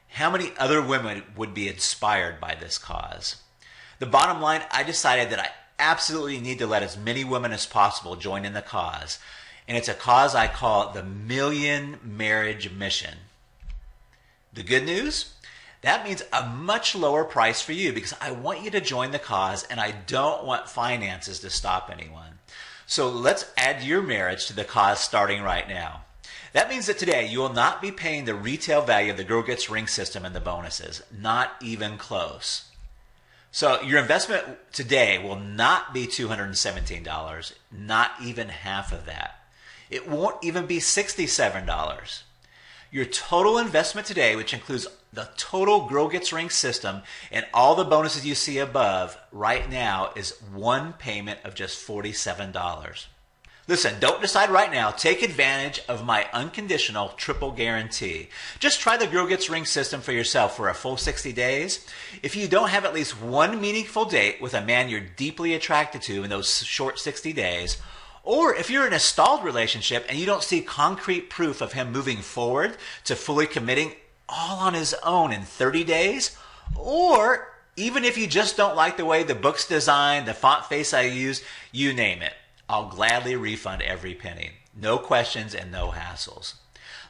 How many other women would be inspired by this cause? The bottom line, I decided that I absolutely need to let as many women as possible join in the cause. And it's a cause I call the Million Marriage Mission. The good news? That means a much lower price for you because I want you to join the cause and I don't want finances to stop anyone. So let's add your marriage to the cause starting right now. That means that today you will not be paying the retail value of the Girl Gets Ring system and the bonuses. Not even close. So your investment today will not be $217, not even half of that. It won't even be $67. Your total investment today, which includes the total Girl Gets Ring system and all the bonuses you see above right now, is one payment of just $47. Listen, don't decide right now. Take advantage of my unconditional triple guarantee. Just try the Girl Gets Ring system for yourself for a full 60 days. If you don't have at least one meaningful date with a man you're deeply attracted to in those short 60 days, or if you're in a stalled relationship and you don't see concrete proof of him moving forward to fully committing all on his own in 30 days, or even if you just don't like the way the book's designed, the font face I use, you name it, I'll gladly refund every penny. No questions and no hassles.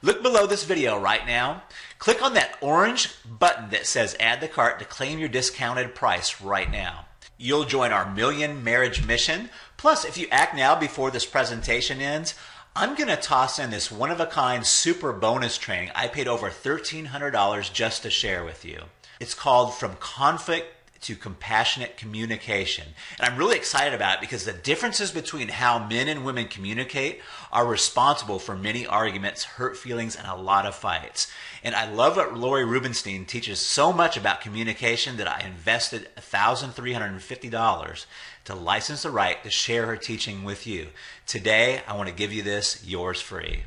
Look below this video right now. Click on that orange button that says add to cart to claim your discounted price right now. You'll join our Million Marriage Mission. Plus, if you act now before this presentation ends, I'm going to toss in this one-of-a-kind super bonus training I paid over $1,300 just to share with you. It's called From Conflict to Compassionate Communication. And I'm really excited about it because the differences between how men and women communicate are responsible for many arguments, hurt feelings, and a lot of fights. And I love what Lori Rubenstein teaches so much about communication that I invested $1,350 to license the right to share her teaching with you. Today, I want to give you this yours free.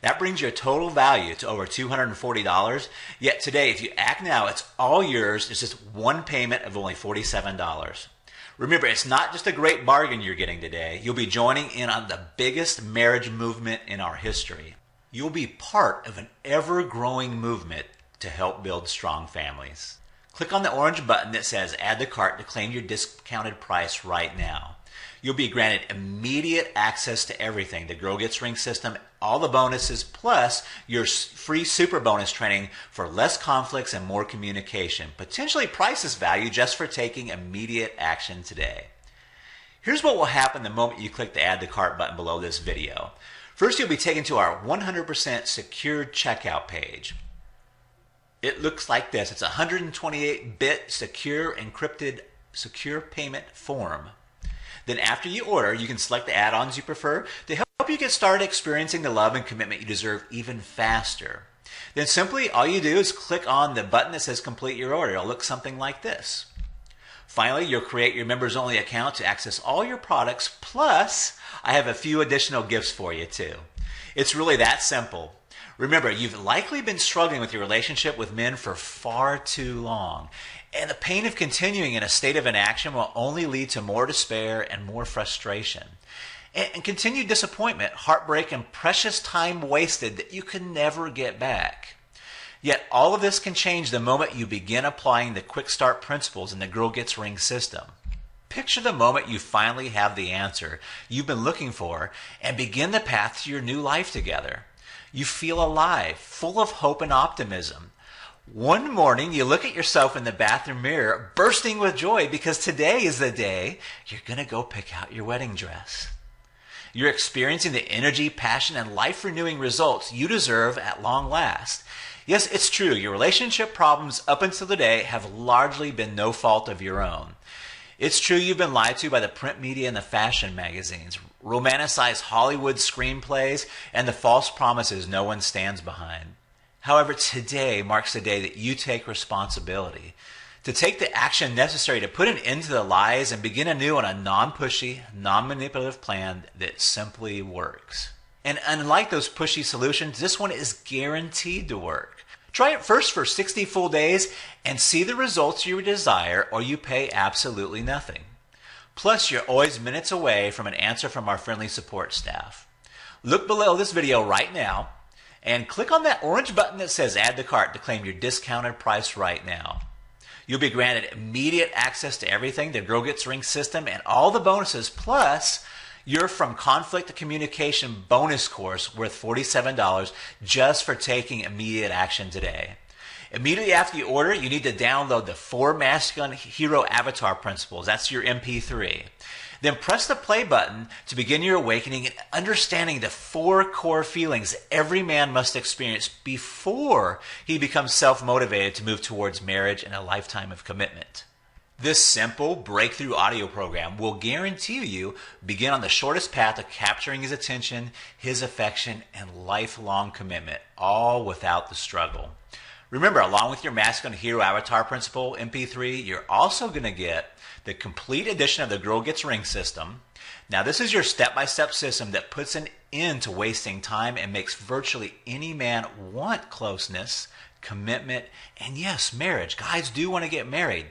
That brings your total value to over $240. Yet today, if you act now, it's all yours. It's just one payment of only $47. Remember, it's not just a great bargain you're getting today. You'll be joining in on the biggest marriage movement in our history. You'll be part of an ever-growing movement to help build strong families. Click on the orange button that says add to cart to claim your discounted price right now. You'll be granted immediate access to everything, the Girl Gets Ring system, all the bonuses, plus your free super bonus training for less conflicts and more communication. Potentially priceless value just for taking immediate action today. Here's what will happen the moment you click the add to cart button below this video. First, you'll be taken to our 100% secured checkout page. It looks like this. It's a 128-bit secure encrypted secure payment form. Then after you order, you can select the add-ons you prefer to help you get started experiencing the love and commitment you deserve even faster. Then simply all you do is click on the button that says complete your order. It'll look something like this. Finally, you'll create your members only account to access all your products, plus I have a few additional gifts for you too. It's really that simple. Remember, you've likely been struggling with your relationship with men for far too long. And the pain of continuing in a state of inaction will only lead to more despair and more frustration. And continued disappointment, heartbreak, and precious time wasted that you can never get back. Yet all of this can change the moment you begin applying the quick start principles in the Girl Gets Ring system. Picture the moment you finally have the answer you've been looking for and begin the path to your new life together. You feel alive, full of hope and optimism. One morning, you look at yourself in the bathroom mirror, bursting with joy because today is the day you're going to go pick out your wedding dress. You're experiencing the energy, passion, and life-renewing results you deserve at long last. Yes, it's true. Your relationship problems up until today have largely been no fault of your own. It's true you've been lied to by the print media and the fashion magazines, romanticized Hollywood screenplays, and the false promises no one stands behind. However, today marks the day that you take responsibility, to take the action necessary to put an end to the lies and begin anew on a non-pushy, non-manipulative plan that simply works. And unlike those pushy solutions, this one is guaranteed to work. Try it first for 60 full days and see the results you desire, or you pay absolutely nothing. Plus, you're always minutes away from an answer from our friendly support staff. Look below this video right now and click on that orange button that says Add to Cart to claim your discounted price right now. You'll be granted immediate access to everything, the Girl Gets Ring system, and all the bonuses, plus your From Conflict to Communication bonus course worth $47 just for taking immediate action today. Immediately after you order, you need to download the 4 Masculine Hero Avatar Principles. That's your MP3. Then press the play button to begin your awakening and understanding the 4 core feelings every man must experience before he becomes self-motivated to move towards marriage and a lifetime of commitment. This simple breakthrough audio program will guarantee you begin on the shortest path to capturing his attention, his affection, and lifelong commitment, all without the struggle. Remember, along with your Masculine Hero Avatar Principle MP3, you're also going to get the complete edition of the Girl Gets Ring system. Now, this is your step-by-step system that puts an end to wasting time and makes virtually any man want closeness, commitment, and yes, marriage. Guys do want to get married.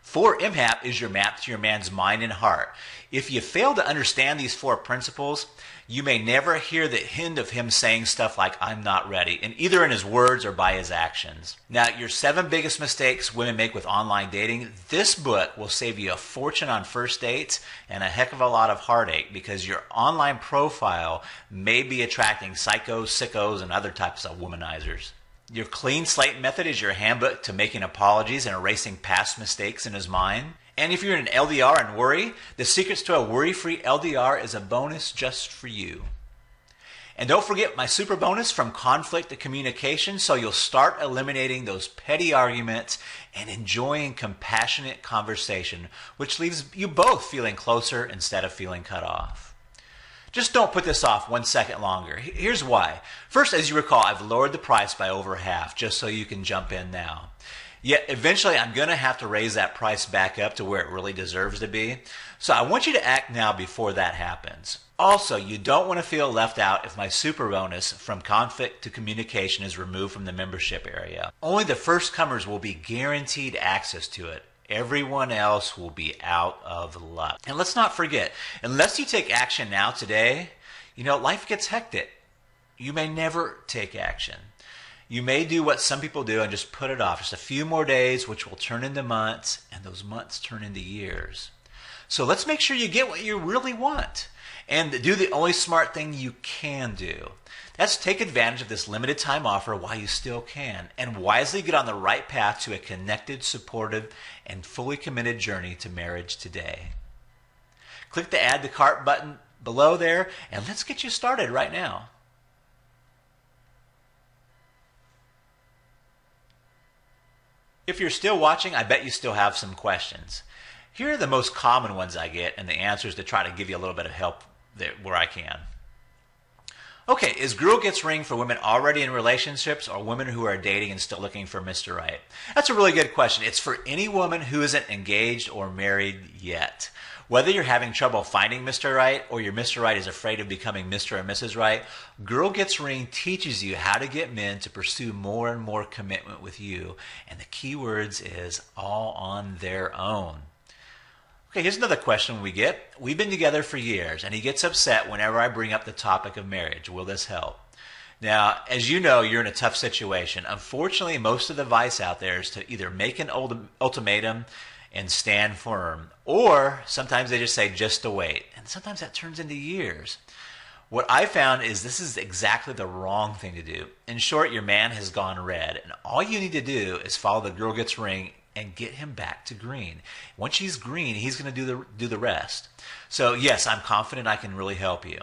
4 MHAP is your map to your man's mind and heart. If you fail to understand these 4 principles, you may never hear the hint of him saying stuff like, I'm not ready, and either in his words or by his actions. Now, your 7 biggest mistakes women make with online dating, this book will save you a fortune on first dates and a heck of a lot of heartache, because your online profile may be attracting psychos, sickos, and other types of womanizers. Your clean slate method is your handbook to making apologies and erasing past mistakes in his mind. And if you're in an LDR and worry, the secrets to a worry-free LDR is a bonus just for you. And don't forget my super bonus, From Conflict to Communication, so you'll start eliminating those petty arguments and enjoying compassionate conversation, which leaves you both feeling closer instead of feeling cut off. Just don't put this off 1 second longer. Here's why. First, as you recall, I've lowered the price by over half just so you can jump in now. Yet eventually I'm going to have to raise that price back up to where it really deserves to be. So I want you to act now before that happens. Also, you don't want to feel left out if my super bonus, From Conflict to Communication, is removed from the membership area. Only the first comers will be guaranteed access to it. Everyone else will be out of luck. And let's not forget, unless you take action now today, life gets hectic. You may never take action. You may do what some people do and just put it off just a few more days, which will turn into months, and those months turn into years. So let's make sure you get what you really want and do the only smart thing you can do. That's take advantage of this limited time offer while you still can, and wisely get on the right path to a connected, supportive, and fully committed journey to marriage today. Click the Add to Cart button below there, and let's get you started right now. If you're still watching, I bet you still have some questions. Here are the most common ones I get, and the answers to try to give you a little bit of help where I can. Okay, is Girl Gets Ring for women already in relationships or women who are dating and still looking for Mr. Right? That's a really good question. It's for any woman who isn't engaged or married yet. Whether you're having trouble finding Mr. Right or your Mr. Right is afraid of becoming Mr. or Mrs. Right, Girl Gets Ring teaches you how to get men to pursue more and more commitment with you. And the key words is all on their own. Okay, here's another question we get. We've been together for years, and he gets upset whenever I bring up the topic of marriage. Will this help? Now, as you know, you're in a tough situation. Unfortunately, most of the advice out there is to either make an ultimatum and stand firm, or sometimes they just say just to wait, and sometimes that turns into years. What I found is this is exactly the wrong thing to do. In short, your man has gone red, and all you need to do is follow the Girl Gets Ring and get him back to green. Once he's green, he's going to do the rest. So yes, I'm confident I can really help you.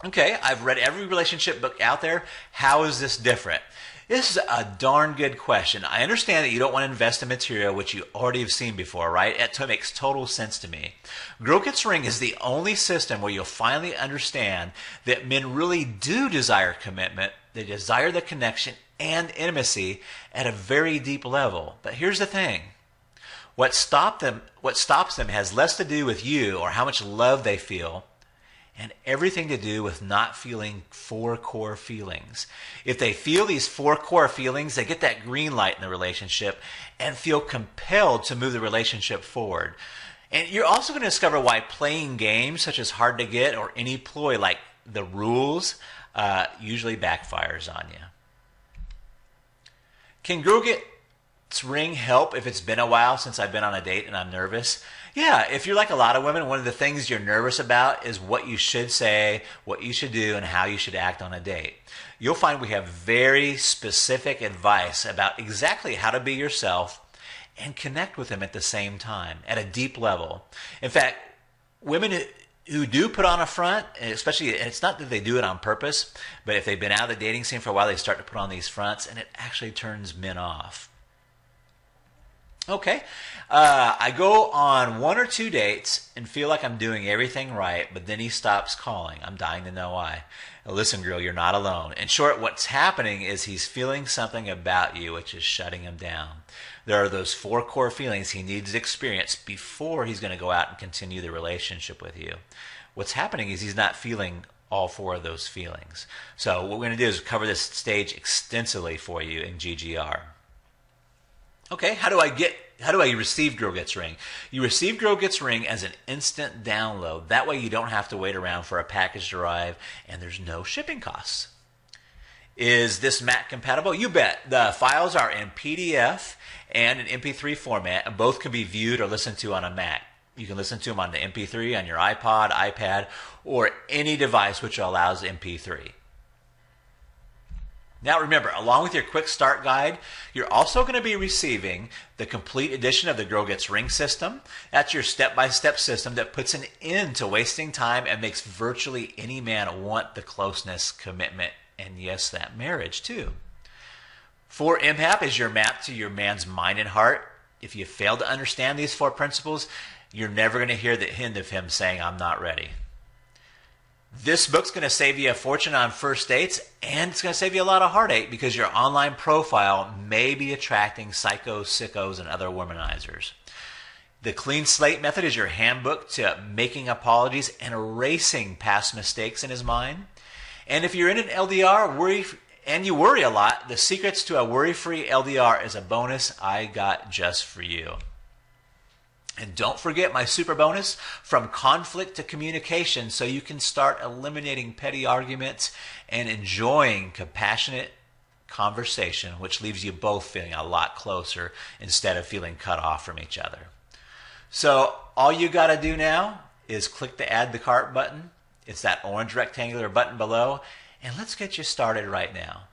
Okay, I've read every relationship book out there. How is this different? This is a darn good question. I understand that you don't want to invest in material which you already have seen before, right? It makes total sense to me. Girl Gets Ring is the only system where you'll finally understand that men really do desire commitment, They desire the connection and intimacy at a very deep level. But here's the thing. What stops them has less to do with you or how much love they feel, and everything to do with not feeling 4 core feelings. If they feel these 4 core feelings, they get that green light in the relationship and feel compelled to move the relationship forward. And you're also going to discover why playing games such as hard to get or any ploy like the rules usually backfires on you. Can girl gets ring help if it's been a while since I've been on a date and I'm nervous? Yeah, if you're like a lot of women, one of the things you're nervous about is what you should say, what you should do, and how you should act on a date. You'll find we have very specific advice about exactly how to be yourself and connect with them at the same time, at a deep level. In fact, women who do put on a front, and especially, it's not that they do it on purpose, but if they've been out of the dating scene for a while, they start to put on these fronts, and it actually turns men off. Okay, I go on 1 or 2 dates and feel like I'm doing everything right, but then he stops calling. I'm dying to know why. Now, listen, girl, you're not alone. In short, what's happening is he's feeling something about you which is shutting him down. There are those 4 core feelings he needs to experience before he's going to go out and continue the relationship with you. What's happening is he's not feeling all 4 of those feelings. So what we're going to do is cover this stage extensively for you in GGR. Okay, how do I receive Girl Gets Ring? You receive Girl Gets Ring as an instant download. That way you don't have to wait around for a package to arrive, and there's no shipping costs. Is this Mac compatible? You bet. The files are in PDF and an MP3 format, and both can be viewed or listened to on a Mac. You can listen to them on the MP3 on your iPod, iPad, or any device which allows MP3. Now remember, along with your quick start guide, you're also going to be receiving the complete edition of the Girl Gets Ring system. That's your step-by-step system that puts an end to wasting time and makes virtually any man want the closeness, commitment, and yes, that marriage too. 4 MHAP is your map to your man's mind and heart. If you fail to understand these 4 principles, you're never going to hear the hint of him saying, I'm not ready. This book's going to save you a fortune on first dates, and it's going to save you a lot of heartache because your online profile may be attracting psychos, sickos, and other womanizers. The Clean Slate Method is your handbook to making apologies and erasing past mistakes in his mind. And if you're in an LDR and you worry a lot, the Secrets to a Worry-Free LDR is a bonus I got just for you. And don't forget my super bonus, From Conflict to Communication, so you can start eliminating petty arguments and enjoying compassionate conversation, which leaves you both feeling a lot closer instead of feeling cut off from each other. So all you got to do now is click the Add to Cart button. It's that orange rectangular button below, and let's get you started right now.